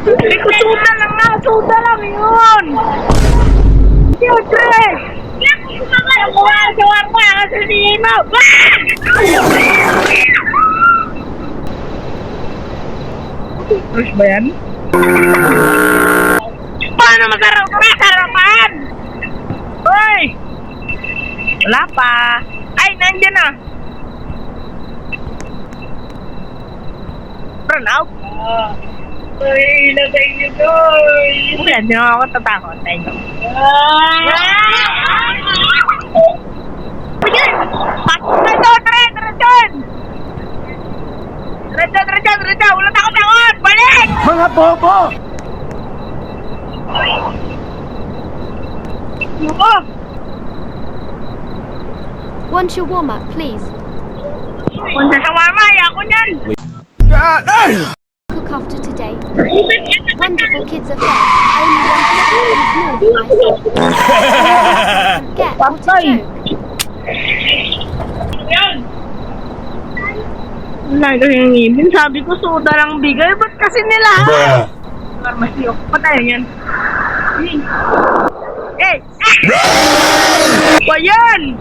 Hindi ko suda lang nga, suda lang yun. Siyempre. Ako nga, sawarma, kasi hindi mo. Fresh ba yan? Paano masarap? Masarapan! Hoy! Wala pa. Ay, nandiyan na. Pronoun? Ay, lagay niyo doon. Hindi ako tatakot sa inyo. Diretso! Wala takot! Balik! Mga bobo! Yuko! Want your warm-up, please? Punta sa mama, ako niyan! Cook after today. Wonderful kids are fed. Only one person is ignored by myself. Get what a joke. Wala yung ngipin. Sabi ko, soda lang bigay. Ba't kasi nila? Pharmacy. Patayin yan. Eh! Ba yan?